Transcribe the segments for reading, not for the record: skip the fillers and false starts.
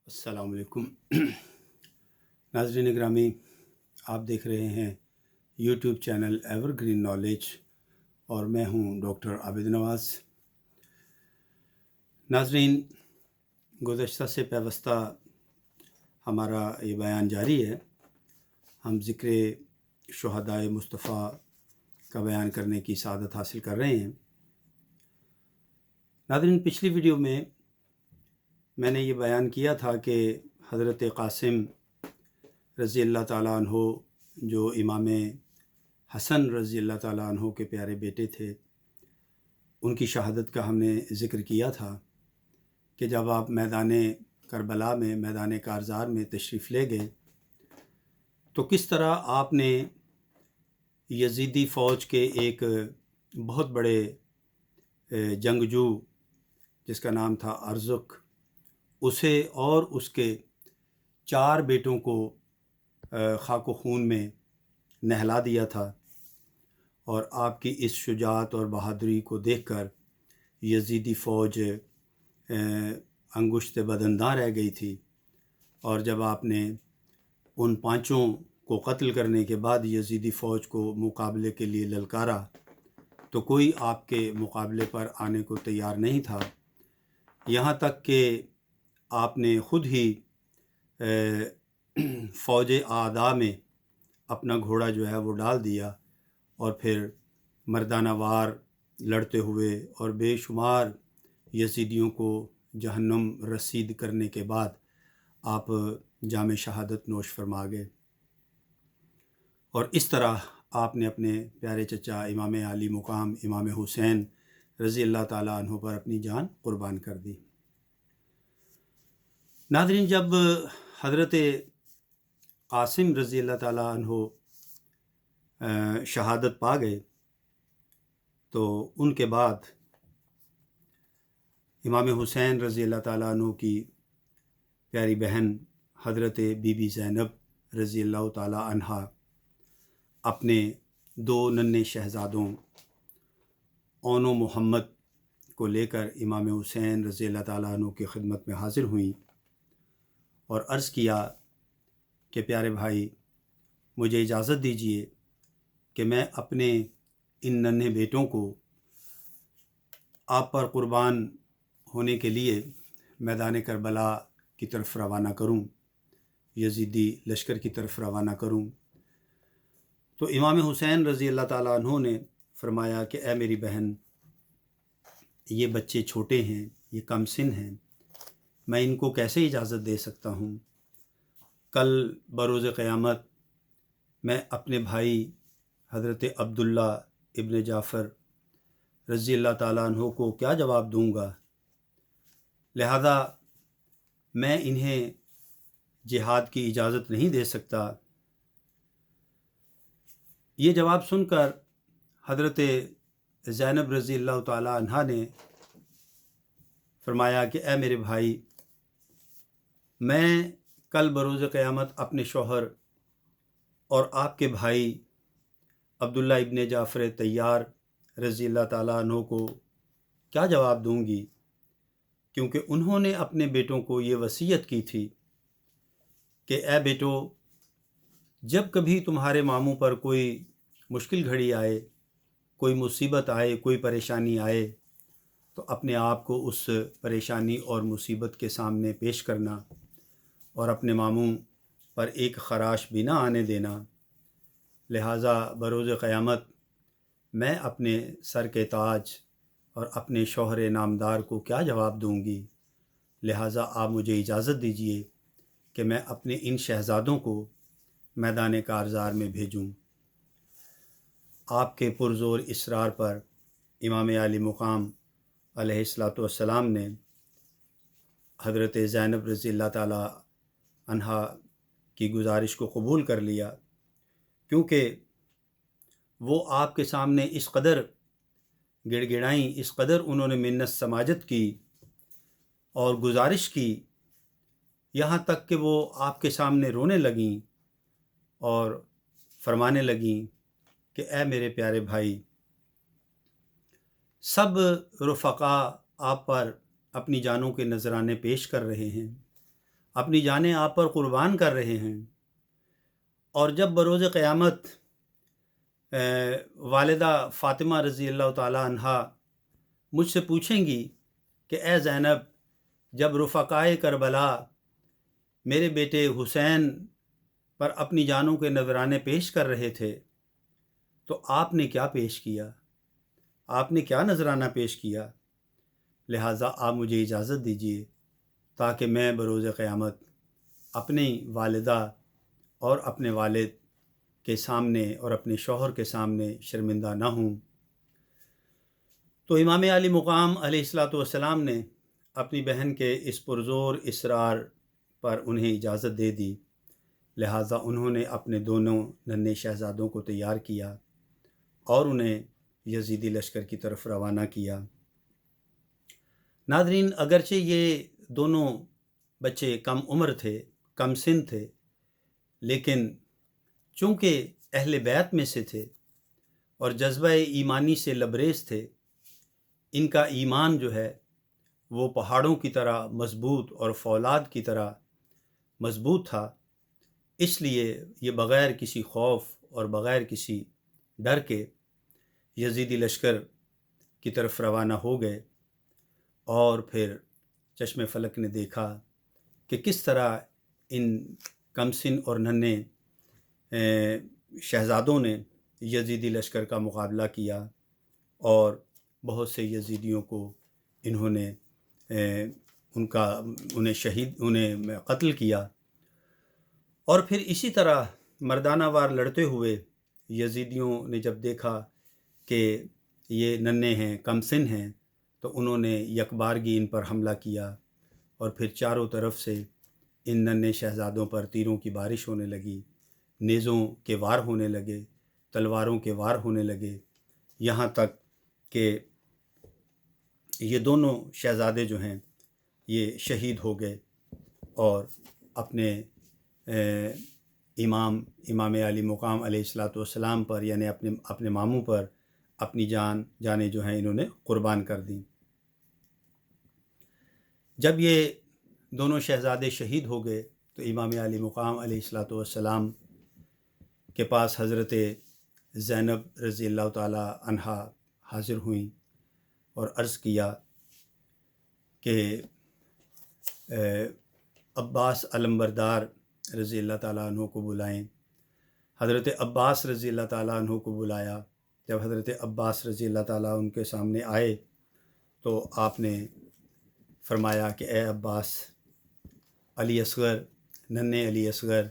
السلام علیکم ناظرین گرامی، آپ دیکھ رہے ہیں YouTube channel ever green knowledge اور میں ہوں ڈاکٹر عابد نواز۔ ناظرین، گزشتہ سے پیوستہ ہمارا یہ بیان جاری ہے۔ ہم ذکر شہدائے مصطفیٰ کا بیان کرنے کی سعادت حاصل کر رہے ہیں۔ ناظرین، پچھلی ویڈیو میں نے یہ بیان کیا تھا کہ حضرت قاسم رضی اللہ تعالیٰ عنہ جو امام حسن رضی اللہ تعالیٰ عنہ کے پیارے بیٹے تھے، ان کی شہادت کا ہم نے ذکر کیا تھا کہ جب آپ میدان کربلا میں، میدان کارزار میں تشریف لے گئے تو کس طرح آپ نے یزیدی فوج کے ایک بہت بڑے جنگجو جس کا نام تھا ارزق، اسے اور اس کے 4 بیٹوں کو خاک و خون میں نہلا دیا تھا، اور آپ کی اس شجاعت اور بہادری کو دیکھ کر یزیدی فوج انگشت بدنداں رہ گئی تھی۔ اور جب آپ نے ان 5 کو قتل کرنے کے بعد یزیدی فوج کو مقابلے کے لیے للکارا تو کوئی آپ کے مقابلے پر آنے کو تیار نہیں تھا، یہاں تک کہ آپ نے خود ہی فوج اعداء میں اپنا گھوڑا جو ہے وہ ڈال دیا، اور پھر مردانہ وار لڑتے ہوئے اور بے شمار یزیدیوں کو جہنم رسید کرنے کے بعد آپ جام شہادت نوش فرما گئے۔ اور اس طرح آپ نے اپنے پیارے چچا امام عالی مقام امام حسین رضی اللہ تعالیٰ عنہ پر اپنی جان قربان کر دی۔ ناظرین، جب حضرت قاسم رضی اللہ تعالیٰ عنہ شہادت پا گئے تو ان کے بعد امام حسین رضی اللہ تعالیٰ عنہ کی پیاری بہن حضرت بی بی زینب رضی اللہ تعالیٰ عنہا اپنے 2 ننھے شہزادوں اون و محمد کو لے کر امام حسین رضی اللہ تعالیٰ عنہ کی خدمت میں حاضر ہوئیں اور عرض کیا کہ پیارے بھائی، مجھے اجازت دیجیے کہ میں اپنے ان ننھے بیٹوں کو آپ پر قربان ہونے کے لیے میدان کربلا کی طرف روانہ کروں، یزیدی لشکر کی طرف روانہ کروں۔ تو امام حسین رضی اللہ تعالیٰ عنہ نے فرمایا کہ اے میری بہن، یہ بچے چھوٹے ہیں، یہ کم سن ہیں، میں ان کو کیسے اجازت دے سکتا ہوں؟ کل بروز قیامت میں اپنے بھائی حضرت عبداللہ ابن جعفر رضی اللہ تعالیٰ عنہ کو کیا جواب دوں گا؟ لہذا میں انہیں جہاد کی اجازت نہیں دے سکتا۔ یہ جواب سن کر حضرت زینب رضی اللہ تعالیٰ عنہا نے فرمایا کہ اے میرے بھائی، میں کل بروز قیامت اپنے شوہر اور آپ کے بھائی عبداللہ ابن جعفر طیار رضی اللہ تعالیٰ عنہ کو کیا جواب دوں گی، کیونکہ انہوں نے اپنے بیٹوں کو یہ وصیت کی تھی کہ اے بیٹو، جب کبھی تمہارے ماموں پر کوئی مشکل گھڑی آئے، کوئی مصیبت آئے، کوئی پریشانی آئے تو اپنے آپ کو اس پریشانی اور مصیبت کے سامنے پیش کرنا اور اپنے ماموں پر ایک خراش بھی نہ آنے دینا۔ لہٰذا بروز قیامت میں اپنے سر کے تاج اور اپنے شوہر نامدار کو کیا جواب دوں گی؟ لہٰذا آپ مجھے اجازت دیجیے کہ میں اپنے ان شہزادوں کو میدان کارزار میں بھیجوں۔ آپ کے پرزور اصرار پر امام عالی مقام علیہ الصلاۃ والسلام نے حضرت زینب رضی اللہ تعالیٰ عنہا کی گزارش کو قبول کر لیا، کیونکہ وہ آپ کے سامنے اس قدر گڑ گڑائیں، اس قدر انہوں نے منت سماجت کی اور گزارش کی، یہاں تک کہ وہ آپ کے سامنے رونے لگیں اور فرمانے لگیں کہ اے میرے پیارے بھائی، سب رفقا آپ پر اپنی جانوں کے نذرانے پیش کر رہے ہیں، اپنی جانیں آپ پر قربان کر رہے ہیں، اور جب بروز قیامت والدہ فاطمہ رضی اللہ تعالی عنہا مجھ سے پوچھیں گی کہ اے زینب، جب رفقائے کربلا میرے بیٹے حسین پر اپنی جانوں کے نذرانے پیش کر رہے تھے تو آپ نے کیا پیش کیا، آپ نے کیا نذرانہ پیش کیا؟ لہٰذا آپ مجھے اجازت دیجیے تاکہ میں بروز قیامت اپنی والدہ اور اپنے والد کے سامنے اور اپنے شوہر کے سامنے شرمندہ نہ ہوں۔ تو امام علی مقام علیہ الصلاۃ والسلام نے اپنی بہن کے اس پرزور اصرار پر انہیں اجازت دے دی، لہٰذا انہوں نے اپنے دونوں ننھے شہزادوں کو تیار کیا اور انہیں یزیدی لشکر کی طرف روانہ کیا۔ ناظرین، اگرچہ یہ دونوں بچے کم عمر تھے، کم سن تھے، لیکن چونکہ اہل بیت میں سے تھے اور جذبہ ایمانی سے لبریز تھے، ان کا ایمان جو ہے وہ پہاڑوں کی طرح مضبوط اور فولاد کی طرح مضبوط تھا، اس لیے یہ بغیر کسی خوف اور بغیر کسی ڈر کے یزیدی لشکر کی طرف روانہ ہو گئے، اور پھر چشم فلک نے دیکھا کہ کس طرح ان کمسن اور ننھے شہزادوں نے یزیدی لشکر کا مقابلہ کیا اور بہت سے یزیدیوں کو انہوں نے انہیں قتل کیا، اور پھر اسی طرح مردانہ وار لڑتے ہوئے یزیدیوں نے جب دیکھا کہ یہ ننھے ہیں، کم سن ہیں، تو انہوں نے یکبارگی ان پر حملہ کیا، اور پھر چاروں طرف سے ان ننھے شہزادوں پر تیروں کی بارش ہونے لگی، نیزوں کے وار ہونے لگے، تلواروں کے وار ہونے لگے، یہاں تک کہ یہ دونوں شہزادے جو ہیں یہ شہید ہو گئے اور اپنے امام علی مقام علیہ الصلاۃ والسلام پر، یعنی اپنے ماموں پر اپنی جانیں جو ہیں انہوں نے قربان کر دیں۔ جب یہ دونوں شہزادے شہید ہو گئے تو امام علی مقام علیہ الصلاۃ والسلام کے پاس حضرت زینب رضی اللہ تعالی عنہا حاضر ہوئیں اور عرض کیا کہ عباس علمبردار رضی اللہ تعالیٰ عنہ کو بلائیں۔ حضرت عباس رضی اللہ تعالیٰ عنہ کو بلایا۔ جب حضرت عباس رضی اللہ تعالیٰ ان کے سامنے آئے تو آپ نے فرمایا کہ اے عباس، علی اصغر، ننھے علی اصغر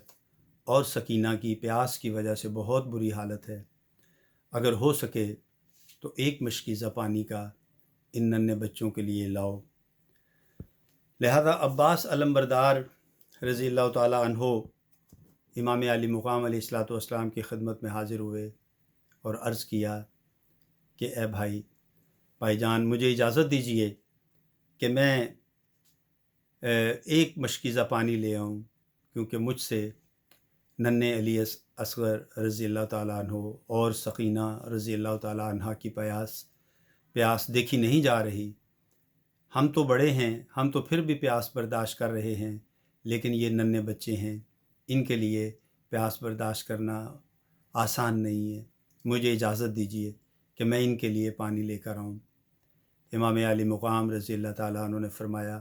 اور سکینہ کی پیاس کی وجہ سے بہت بری حالت ہے، اگر ہو سکے تو ایک مشکیزہ پانی کا ان ننھے بچوں کے لیے لاؤ۔ لہذا عباس علمبردار رضی اللہ تعالیٰ عنہ امام علی مقام علیہ الصلاۃ والسلام کی خدمت میں حاضر ہوئے اور عرض کیا کہ اے بھائی جان، مجھے اجازت دیجیے کہ میں ایک مشکیزہ پانی لے آؤں، کیونکہ مجھ سے ننھے علی اصغر رضی اللہ تعالیٰ عنہ اور سکینہ رضی اللہ تعالیٰ عنہ کی پیاس دیکھی نہیں جا رہی۔ ہم تو بڑے ہیں، ہم تو پھر بھی پیاس برداشت کر رہے ہیں، لیکن یہ ننھے بچے ہیں، ان کے لیے پیاس برداشت کرنا آسان نہیں ہے، مجھے اجازت دیجیے کہ میں ان کے لیے پانی لے کر آؤں۔ امام علی مقام رضی اللہ تعالیٰ عنہ نے فرمایا،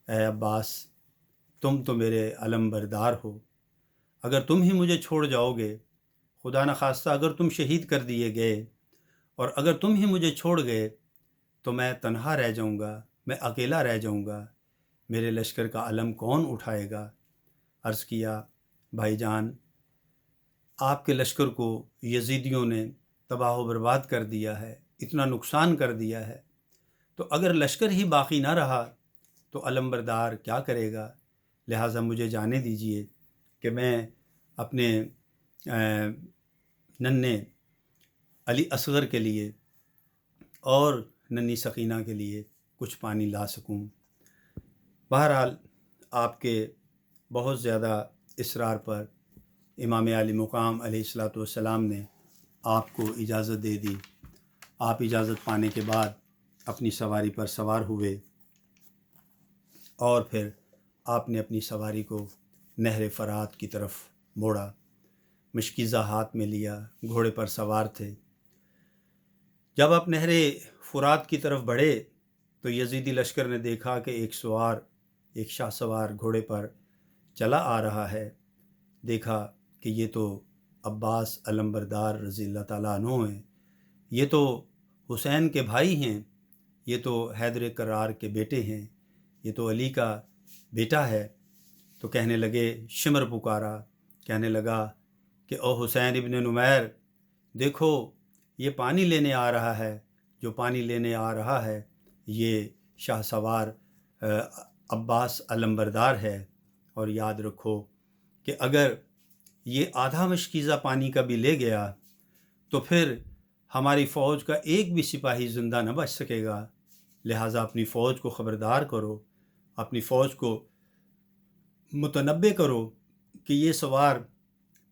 اے عباس، تم تو میرے علمبردار ہو، اگر تم ہی مجھے چھوڑ جاؤ گے، خدا نخواستہ اگر تم شہید کر دیے گئے اور اگر تم ہی مجھے چھوڑ گئے تو میں تنہا رہ جاؤں گا، میں اکیلا رہ جاؤں گا، میرے لشکر کا علم کون اٹھائے گا؟ عرض کیا، بھائی جان، آپ کے لشکر کو یزیدیوں نے تباہ و برباد کر دیا ہے، اتنا نقصان کر دیا ہے، تو اگر لشکر ہی باقی نہ رہا تو علمبردار کیا کرے گا؟ لہٰذا مجھے جانے دیجیے کہ میں اپنے ننھے علی اصغر کے لیے اور ننھی سکینہ کے لیے کچھ پانی لا سکوں۔ بہرحال آپ کے بہت زیادہ اصرار پر امام علی مقام علیہ الصلاۃ والسلام نے آپ کو اجازت دے دی۔ آپ اجازت پانے کے بعد اپنی سواری پر سوار ہوئے اور پھر آپ نے اپنی سواری کو نہر فرات کی طرف موڑا، مشکیزہ ہاتھ میں لیا، گھوڑے پر سوار تھے۔ جب آپ نہر فرات کی طرف بڑھے تو یزیدی لشکر نے دیکھا کہ ایک شاہ سوار گھوڑے پر چلا آ رہا ہے۔ دیکھا کہ یہ تو عباس علمبردار رضی اللہ تعالیٰ عنہ ہیں، یہ تو حسین کے بھائی ہیں، یہ تو حیدر کرار کے بیٹے ہیں، یہ تو علی کا بیٹا ہے۔ تو کہنے لگے، شمر پکارا، کہنے لگا کہ او حسین ابن نمیر، دیکھو یہ پانی لینے آ رہا ہے، جو پانی لینے آ رہا ہے یہ شاہ سوار عباس علمبردار ہے، اور یاد رکھو کہ اگر یہ آدھا مشکیزہ پانی کا بھی لے گیا تو پھر ہماری فوج کا ایک بھی سپاہی زندہ نہ بچ سکے گا، لہٰذا اپنی فوج کو خبردار کرو، اپنی فوج کو متنبع کرو کہ یہ سوار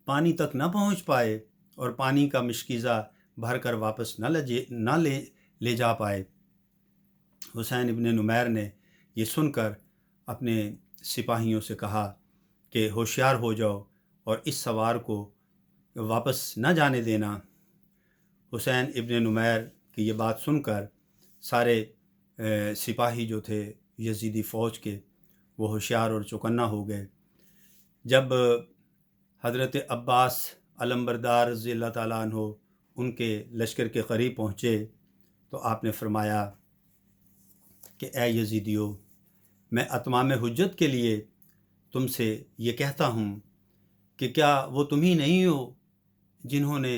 پانی تک نہ پہنچ پائے اور پانی کا مشکیزہ بھر کر واپس نہ لے جا پائے۔ حسین ابن نمیر نے یہ سن کر اپنے سپاہیوں سے کہا کہ ہوشیار ہو جاؤ اور اس سوار کو واپس نہ جانے دینا۔ حسین ابن نمیر کی یہ بات سن کر سارے سپاہی جو تھے یزیدی فوج کے، وہ ہوشیار اور چوکنا ہو گئے۔ جب حضرت عباس علمبردار رضی اللہ تعالیٰ عنہ ان کے لشکر کے قریب پہنچے تو آپ نے فرمایا کہ اے یزیدیو، میں اتمام حجت کے لیے تم سے یہ کہتا ہوں کہ کیا وہ تم ہی نہیں ہو جنہوں نے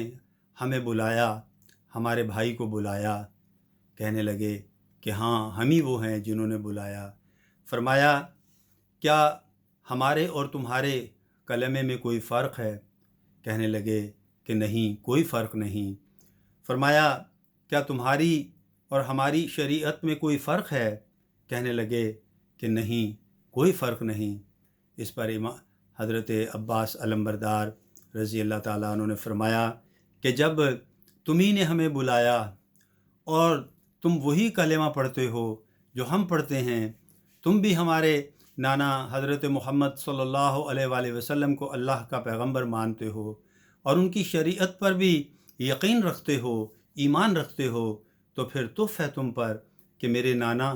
ہمیں بلایا، ہمارے بھائی کو بلایا؟ کہنے لگے کہ ہاں، ہم ہی وہ ہیں جنہوں نے بلایا۔ فرمایا، کیا ہمارے اور تمہارے کلمے میں کوئی فرق ہے؟ کہنے لگے کہ نہیں، کوئی فرق نہیں۔ فرمایا، کیا تمہاری اور ہماری شریعت میں کوئی فرق ہے؟ کہنے لگے کہ نہیں، کوئی فرق نہیں۔ اس پر حضرت عباس علمبردار رضی اللہ تعالیٰ عنہ نے فرمایا کہ جب تمہیں نے ہمیں بلایا اور تم وہی کلمہ پڑھتے ہو جو ہم پڑھتے ہیں، تم بھی ہمارے نانا حضرت محمد صلی اللہ علیہ وآلہ وسلم کو اللہ کا پیغمبر مانتے ہو اور ان کی شریعت پر بھی یقین رکھتے ہو، ایمان رکھتے ہو، تو پھر تف ہے تم پر کہ میرے نانا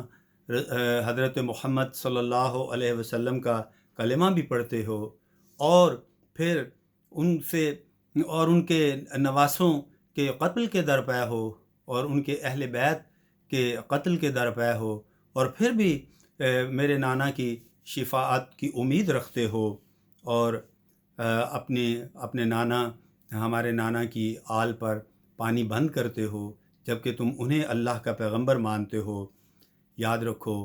حضرت محمد صلی اللہ علیہ وسلم کا کلمہ بھی پڑھتے ہو اور پھر ان کے نواسوں کے قتل کے درپے ہو اور ان کے اہل بیت کے قتل کے درپے ہو، اور پھر بھی میرے نانا کی شفاعت کی امید رکھتے ہو اور اپنے ہمارے نانا کی آل پر پانی بند کرتے ہو، جبکہ تم انہیں اللہ کا پیغمبر مانتے ہو۔ یاد رکھو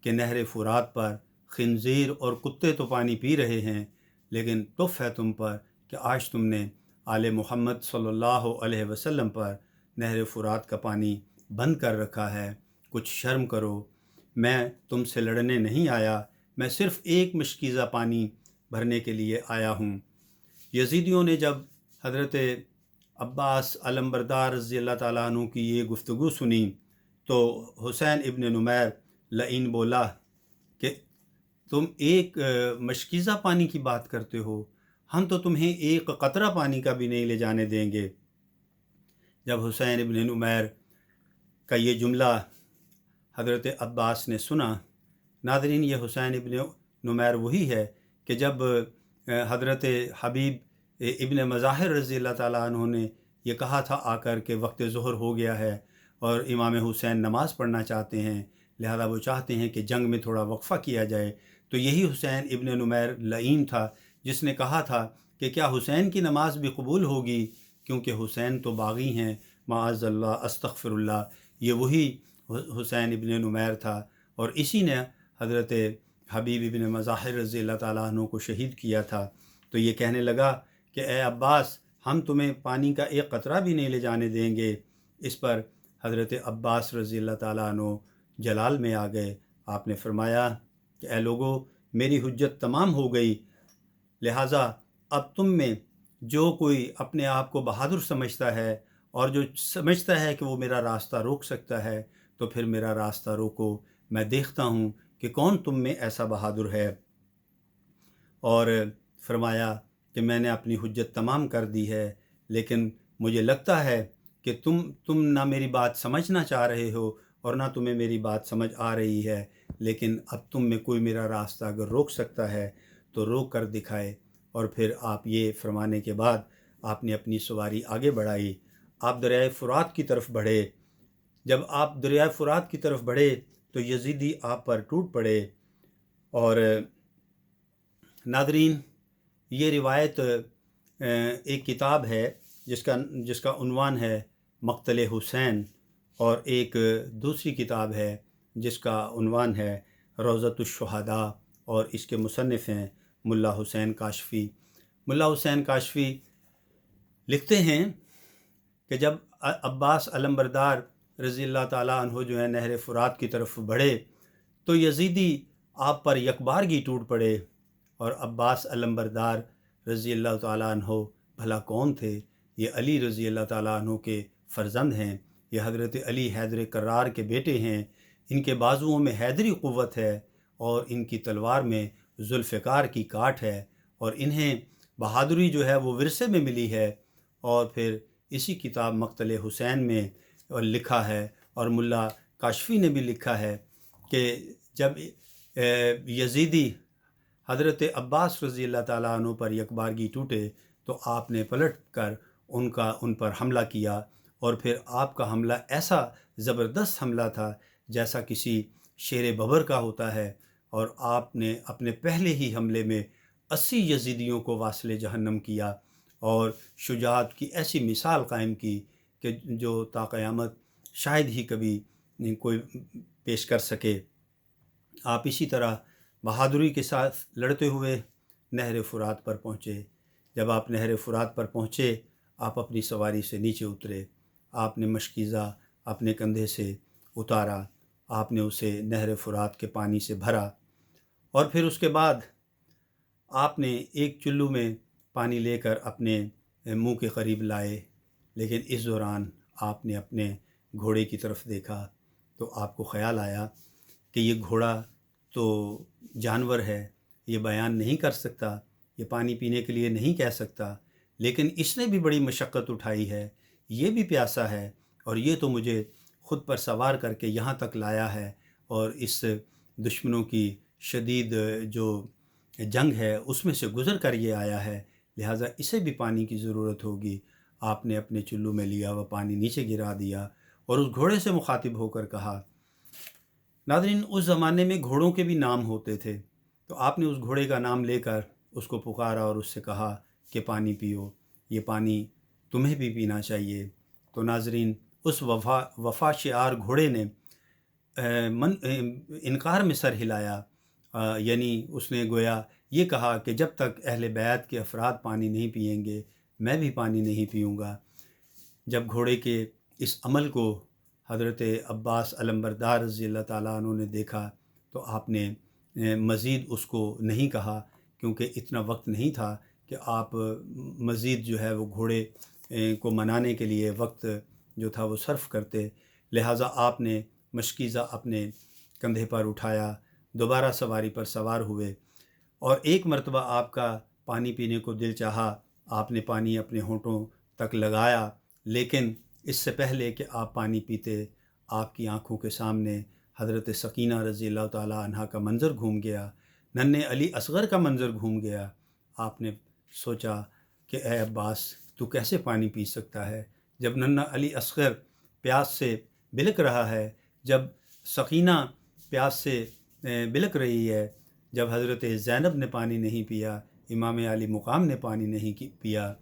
کہ نہر فرات پر خنزیر اور کتے تو پانی پی رہے ہیں، لیکن تف ہے تم پر کہ آج تم نے آل محمد صلی اللہ علیہ وسلم پر نہر فرات کا پانی بند کر رکھا ہے۔ کچھ شرم کرو، میں تم سے لڑنے نہیں آیا، میں صرف ایک مشکیزہ پانی بھرنے کے لیے آیا ہوں۔ یزیدیوں نے جب حضرت عباس علمبردار رضی اللہ تعالیٰ عنہ کی یہ گفتگو سنی تو حسین ابن نمیر لعین بولا کہ تم ایک مشکیزہ پانی کی بات کرتے ہو، ہم تو تمہیں ایک قطرہ پانی کا بھی نہیں لے جانے دیں گے۔ جب حسین ابن نمیر کا یہ جملہ حضرت عباس نے سنا، ناظرین، یہ حسین ابن نمیر وہی ہے کہ جب حضرت حبیب ابن مظاہر رضی اللہ تعالیٰ عنہ نے یہ کہا تھا آ کر کہ وقت ظہر ہو گیا ہے اور امام حسین نماز پڑھنا چاہتے ہیں، لہذا وہ چاہتے ہیں کہ جنگ میں تھوڑا وقفہ کیا جائے، تو یہی حسین ابن نمیر لعین تھا جس نے کہا تھا کہ کیا حسین کی نماز بھی قبول ہوگی، کیونکہ حسین تو باغی ہیں، معاذ اللہ، استغفر اللہ۔ یہ وہی حسین ابن نمیر تھا اور اسی نے حضرت حبیب ابن مظاہر رضی اللہ تعالیٰ عنہ کو شہید کیا تھا۔ تو یہ کہنے لگا کہ اے عباس، ہم تمہیں پانی کا ایک قطرہ بھی نہیں لے جانے دیں گے۔ اس پر حضرت عباس رضی اللہ تعالیٰ عنہ جلال میں آ گئے۔ آپ نے فرمایا کہ اے لوگو، میری حجت تمام ہو گئی، لہٰذا اب تم میں جو کوئی اپنے آپ کو بہادر سمجھتا ہے اور جو سمجھتا ہے کہ وہ میرا راستہ روک سکتا ہے، تو پھر میرا راستہ روکو، میں دیکھتا ہوں کہ کون تم میں ایسا بہادر ہے۔ اور فرمایا کہ میں نے اپنی حجت تمام کر دی ہے، لیکن مجھے لگتا ہے کہ تم نہ میری بات سمجھنا چاہ رہے ہو اور نہ تمہیں میری بات سمجھ آ رہی ہے، لیکن اب تم میں کوئی میرا راستہ اگر روک سکتا ہے تو روک کر دکھائے۔ اور پھر آپ یہ فرمانے کے بعد آپ نے اپنی سواری آگے بڑھائی، آپ دریائے فرات کی طرف بڑھے۔ جب آپ دریائے فرات کی طرف بڑھے تو یزیدی آپ پر ٹوٹ پڑے۔ اور ناظرین، یہ روایت ایک کتاب ہے جس کا عنوان ہے مقتل حسین، اور ایک دوسری کتاب ہے جس کا عنوان ہے روضۃ الشہداء، اور اس کے مصنف ہیں ملا حسین کاشفی۔ ملا حسین کاشفی لکھتے ہیں کہ جب عباس علمبردار رضی اللہ تعالیٰ عنہ جو ہے نہر فرات کی طرف بڑھے تو یزیدی آپ پر یکبارگی ٹوٹ پڑے۔ اور عباس علمبردار رضی اللہ تعالیٰ عنہ بھلا کون تھے؟ یہ علی رضی اللہ تعالیٰ عنہ کے فرزند ہیں، یہ حضرت علی حیدر کرار کے بیٹے ہیں۔ ان کے بازوؤں میں حیدری قوت ہے اور ان کی تلوار میں ذوالفقار کی کاٹ ہے، اور انہیں بہادری جو ہے وہ ورثے میں ملی ہے۔ اور پھر اسی کتاب مقتل حسین میں لکھا ہے، اور ملا کاشفی نے بھی لکھا ہے کہ جب یزیدی حضرت عباس رضی اللہ تعالیٰ عنہ پر یکبارگی ٹوٹے تو آپ نے پلٹ کر ان پر حملہ کیا، اور پھر آپ کا حملہ ایسا زبردست حملہ تھا جیسا کسی شیر ببر کا ہوتا ہے، اور آپ نے اپنے پہلے ہی حملے میں 80 یزیدیوں کو واصل جہنم کیا، اور شجاعت کی ایسی مثال قائم کی کہ جو تا قیامت شاید ہی کبھی کوئی پیش کر سکے۔ آپ اسی طرح بہادری کے ساتھ لڑتے ہوئے نہر فرات پر پہنچے۔ جب آپ نہر فرات پر پہنچے، آپ اپنی سواری سے نیچے اترے، آپ نے مشکیزہ اپنے کندھے سے اتارا، آپ نے اسے نہر فرات کے پانی سے بھرا، اور پھر اس کے بعد آپ نے ایک چلو میں پانی لے کر اپنے منہ کے قریب لائے، لیکن اس دوران آپ نے اپنے گھوڑے کی طرف دیکھا تو آپ کو خیال آیا کہ یہ گھوڑا تو جانور ہے، یہ بیان نہیں کر سکتا، یہ پانی پینے کے لیے نہیں کہہ سکتا، لیکن اس نے بھی بڑی مشقت اٹھائی ہے، یہ بھی پیاسا ہے، اور یہ تو مجھے خود پر سوار کر کے یہاں تک لایا ہے، اور اس دشمنوں کی شدید جو جنگ ہے اس میں سے گزر کر یہ آیا ہے، لہٰذا اسے بھی پانی کی ضرورت ہوگی۔ آپ نے اپنے چلو میں لیا وہ پانی نیچے گرا دیا، اور اس گھوڑے سے مخاطب ہو کر کہا۔ ناظرین، اس زمانے میں گھوڑوں کے بھی نام ہوتے تھے، تو آپ نے اس گھوڑے کا نام لے کر اس کو پکارا اور اس سے کہا کہ پانی پیو، یہ پانی تمہیں بھی پینا چاہیے۔ تو ناظرین، اس وفا شعار گھوڑے نے انکار میں سر ہلایا، یعنی اس نے گویا یہ کہا کہ جب تک اہل بیت کے افراد پانی نہیں پئیں گے میں بھی پانی نہیں پیوں گا۔ جب گھوڑے کے اس عمل کو حضرت عباس علمبردار رضی اللہ تعالیٰ عنہ نے دیکھا تو آپ نے مزید اس کو نہیں کہا، کیونکہ اتنا وقت نہیں تھا کہ آپ مزید جو ہے وہ گھوڑے کو منانے کے لیے وقت جو تھا وہ صرف کرتے، لہٰذا آپ نے مشکیزہ اپنے کندھے پر اٹھایا، دوبارہ سواری پر سوار ہوئے، اور ایک مرتبہ آپ کا پانی پینے کو دل چاہا، آپ نے پانی اپنے ہونٹوں تک لگایا، لیکن اس سے پہلے کہ آپ پانی پیتے آپ کی آنکھوں کے سامنے حضرت سکینہ رضی اللہ تعالیٰ عنہا کا منظر گھوم گیا، ننھے علی اصغر کا منظر گھوم گیا۔ آپ نے سوچا کہ اے عباس، تو کیسے پانی پی سکتا ہے جب ننھا علی اصغر پیاس سے بلک رہا ہے، جب سکینہ پیاس سے بلک رہی ہے، جب حضرت زینب نے پانی نہیں پیا، امام علی مقام نے پانی نہیں پیا،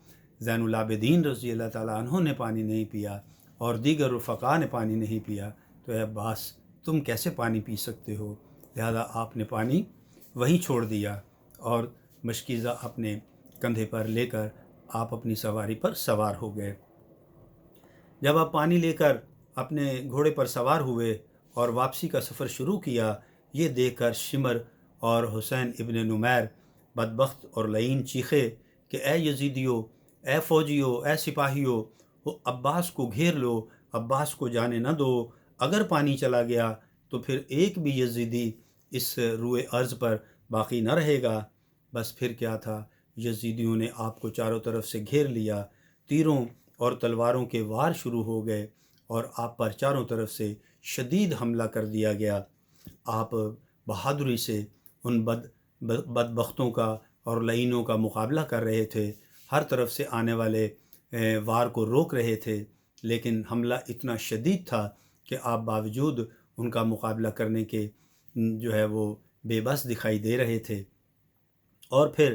زین العابدین رضی اللہ تعالیٰ عنہ نے پانی نہیں پیا، اور دیگر رفقاء نے پانی نہیں پیا، تو اے عباس تم کیسے پانی پی سکتے ہو؟ لہذا آپ نے پانی وہیں چھوڑ دیا، اور مشکیزہ اپنے کندھے پر لے کر آپ اپنی سواری پر سوار ہو گئے۔ جب آپ پانی لے کر اپنے گھوڑے پر سوار ہوئے اور واپسی کا سفر شروع کیا، یہ دیکھ کر شمر اور حسین ابن نمیر بدبخت اور لعین چیخے کہ اے یزیدیو، اے فوجیو، اے سپاہیو، عباس کو گھیر لو، عباس کو جانے نہ دو، اگر پانی چلا گیا تو پھر ایک بھی یزیدی اس روئے ارض پر باقی نہ رہے گا۔ بس پھر کیا تھا، یزیدیوں نے آپ کو چاروں طرف سے گھیر لیا، تیروں اور تلواروں کے وار شروع ہو گئے اور آپ پر چاروں طرف سے شدید حملہ کر دیا گیا۔ آپ بہادری سے ان بدبختوں کا اور لعینوں کا مقابلہ کر رہے تھے، ہر طرف سے آنے والے وار کو روک رہے تھے، لیکن حملہ اتنا شدید تھا کہ آپ باوجود ان کا مقابلہ کرنے کے جو ہے وہ بے بس دکھائی دے رہے تھے۔ اور پھر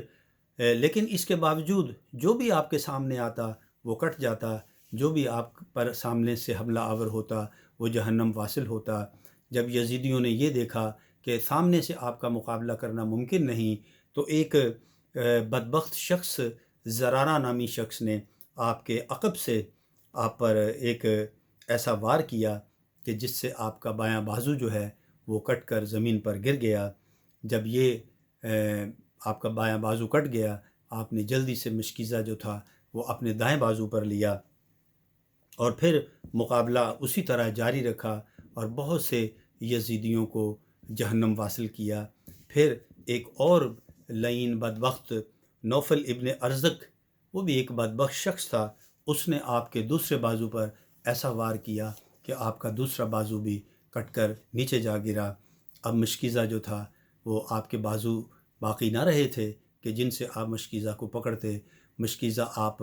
لیکن اس کے باوجود جو بھی آپ کے سامنے آتا وہ کٹ جاتا، جو بھی آپ پر سامنے سے حملہ آور ہوتا وہ جہنم واصل ہوتا۔ جب یزیدیوں نے یہ دیکھا کہ سامنے سے آپ کا مقابلہ کرنا ممکن نہیں، تو ایک بدبخت شخص، زرارہ نامی شخص نے آپ کے عقب سے آپ پر ایک ایسا وار کیا کہ جس سے آپ کا بایاں بازو جو ہے وہ کٹ کر زمین پر گر گیا۔ جب یہ آپ کا بایاں بازو کٹ گیا، آپ نے جلدی سے مشکیزہ جو تھا وہ اپنے دائیں بازو پر لیا اور پھر مقابلہ اسی طرح جاری رکھا اور بہت سے یزیدیوں کو جہنم واصل کیا۔ پھر ایک اور لعین بدبخت نوفل ابن ارزق، وہ بھی ایک بدبخت شخص تھا، اس نے آپ کے دوسرے بازو پر ایسا وار کیا کہ آپ کا دوسرا بازو بھی کٹ کر نیچے جا گرا۔ اب مشکیزہ جو تھا وہ آپ کے بازو باقی نہ رہے تھے کہ جن سے آپ مشکیزہ کو پکڑتے۔ مشکیزہ آپ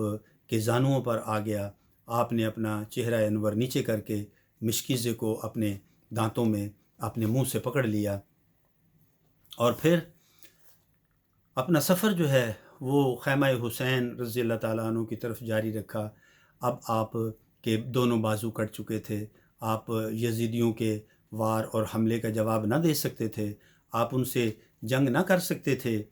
کے زانوؤں پر آ گیا۔ آپ نے اپنا چہرہ انور نیچے کر کے مشکیزے کو اپنے دانتوں میں اپنے منہ سے پکڑ لیا اور پھر اپنا سفر جو ہے وہ خیمہ حسین رضی اللہ تعالیٰ عنہ کی طرف جاری رکھا۔ اب آپ کے دونوں بازو کٹ چکے تھے، آپ یزیدیوں کے وار اور حملے کا جواب نہ دے سکتے تھے، آپ ان سے جنگ نہ کر سکتے تھے،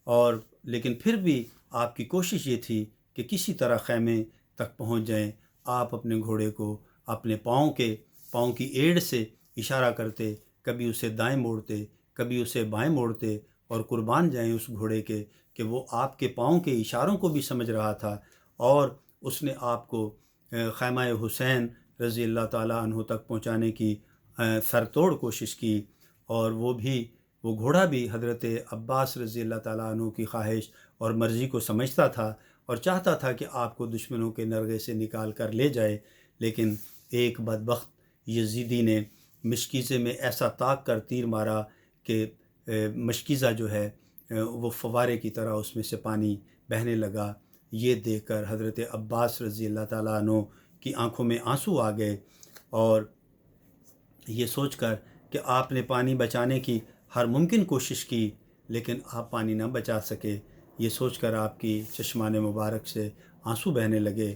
اور لیکن پھر بھی آپ کی کوشش یہ تھی کہ کسی طرح خیمے تک پہنچ جائیں۔ آپ اپنے گھوڑے کو اپنے پاؤں کی ایڑ سے اشارہ کرتے، کبھی اسے دائیں موڑتے، کبھی اسے بائیں موڑتے، اور قربان جائیں اس گھوڑے کے کہ وہ آپ کے پاؤں کے اشاروں کو بھی سمجھ رہا تھا، اور اس نے آپ کو خیمہ حسین رضی اللہ تعالیٰ عنہ تک پہنچانے کی سر توڑ کوشش کی۔ اور وہ گھوڑا بھی حضرت عباس رضی اللہ تعالیٰ عنہ کی خواہش اور مرضی کو سمجھتا تھا اور چاہتا تھا کہ آپ کو دشمنوں کے نرغے سے نکال کر لے جائے، لیکن ایک بدبخت یزیدی نے مشکیزے میں ایسا طاق کر تیر مارا کہ مشکیزہ جو ہے وہ فوارے کی طرح اس میں سے پانی بہنے لگا۔ یہ دیکھ کر حضرت عباس رضی اللہ تعالیٰ عنہ کی آنکھوں میں آنسو آ گئے، اور یہ سوچ کر کہ آپ نے پانی بچانے کی ہر ممکن کوشش کی لیکن آپ پانی نہ بچا سکے، یہ سوچ کر آپ کی چشمان مبارک سے آنسو بہنے لگے۔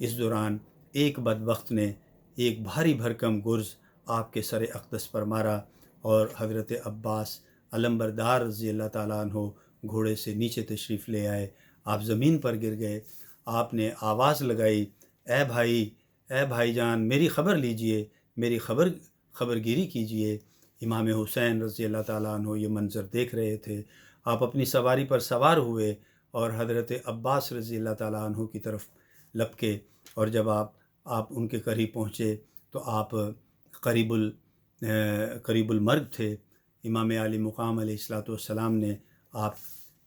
اس دوران ایک بدبخت نے ایک بھاری بھرکم گرز آپ کے سر اقدس پر مارا اور حضرت عباس علمبردار رضی اللہ تعالیٰ عنہ گھوڑے سے نیچے تشریف لے آئے۔ آپ زمین پر گر گئے۔ آپ نے آواز لگائی، اے بھائی جان، میری خبر لیجئے، میری خبرگیری کیجئے۔ امام حسین رضی اللہ تعالیٰ عنہ یہ منظر دیکھ رہے تھے۔ آپ اپنی سواری پر سوار ہوئے اور حضرت عباس رضی اللہ تعالیٰ عنہ کی طرف لپکے، اور جب آپ ان کے قریب پہنچے تو آپ قریب المرگ تھے۔ امام علی مقام علیہ الصلوۃ والسلام نے آپ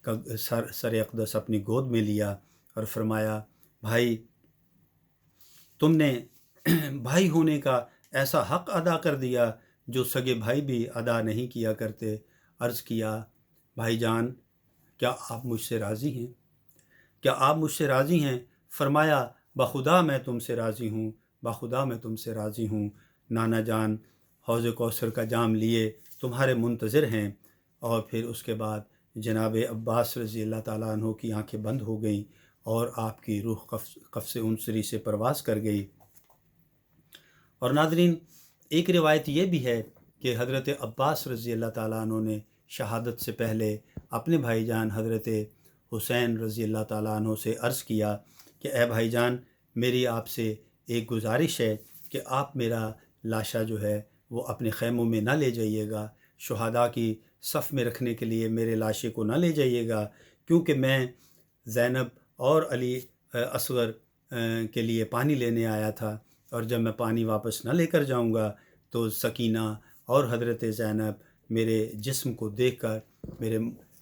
کا سر اقدس اپنی گود میں لیا اور فرمایا، بھائی، تم نے بھائی ہونے کا ایسا حق ادا کر دیا جو سگے بھائی بھی ادا نہیں کیا کرتے۔ عرض کیا، بھائی جان، کیا آپ مجھ سے راضی ہیں؟ کیا آپ مجھ سے راضی ہیں؟ فرمایا، بخدا میں تم سے راضی ہوں، بخدا میں تم سے راضی ہوں۔ نانا جان حوض کوثر کا جام لیے تمہارے منتظر ہیں۔ اور پھر اس کے بعد جناب عباس رضی اللہ تعالیٰ عنہ کی آنکھیں بند ہو گئیں اور آپ کی روح قفس عنصری سے پرواز کر گئی۔ اور ناظرین، ایک روایت یہ بھی ہے کہ حضرت عباس رضی اللہ تعالیٰ عنہ نے شہادت سے پہلے اپنے بھائی جان حضرت حسین رضی اللہ تعالیٰ عنہ سے عرض کیا کہ اے بھائی جان، میری آپ سے ایک گزارش ہے کہ آپ میرا لاشا جو ہے وہ اپنے خیموں میں نہ لے جائیے گا، شہداء کی صف میں رکھنے کے لیے میرے لاشے کو نہ لے جائیے گا، کیونکہ میں زینب اور علی اصغر کے لیے پانی لینے آیا تھا، اور جب میں پانی واپس نہ لے کر جاؤں گا تو سکینہ اور حضرت زینب میرے جسم کو دیکھ کر، میرے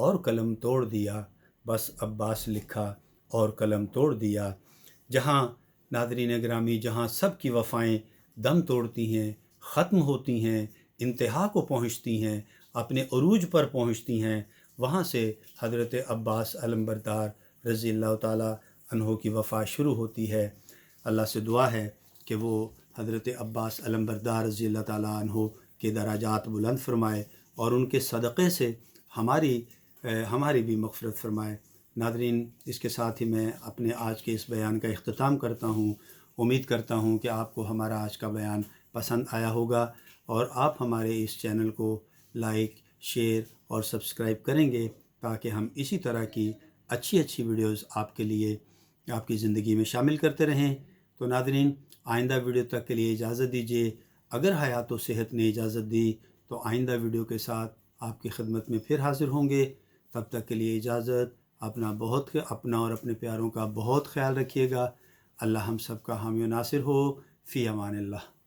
اور قلم توڑ دیا، بس عباس لکھا اور قلم توڑ دیا۔ جہاں ناظرین گرامی، جہاں سب کی وفائیں دم توڑتی ہیں، ختم ہوتی ہیں، انتہا کو پہنچتی ہیں، اپنے عروج پر پہنچتی ہیں، وہاں سے حضرت عباس علمبردار رضی اللہ تعالیٰ عنہ کی وفا شروع ہوتی ہے۔ اللہ سے دعا ہے کہ وہ حضرت عباس علمبردار رضی اللہ تعالیٰ عنہ کے درجات بلند فرمائے اور ان کے صدقے سے ہماری بھی مغفرت فرمائے۔ ناظرین، اس کے ساتھ ہی میں اپنے آج کے اس بیان کا اختتام کرتا ہوں۔ امید کرتا ہوں کہ آپ کو ہمارا آج کا بیان پسند آیا ہوگا اور آپ ہمارے اس چینل کو لائک، شیئر اور سبسکرائب کریں گے تاکہ ہم اسی طرح کی اچھی ویڈیوز آپ کے لیے آپ کی زندگی میں شامل کرتے رہیں۔ تو ناظرین، آئندہ ویڈیو تک کے لیے اجازت دیجیے۔ اگر حیات و صحت نے اجازت دی تو آئندہ ویڈیو کے ساتھ آپ کی خدمت میں پھر حاضر ہوں گے۔ تب تک کے لیے اجازت۔ اپنا اور اپنے پیاروں کا بہت خیال رکھیے گا۔ اللہ ہم سب کا حامی و ناصر ہو۔ فی امان اللہ۔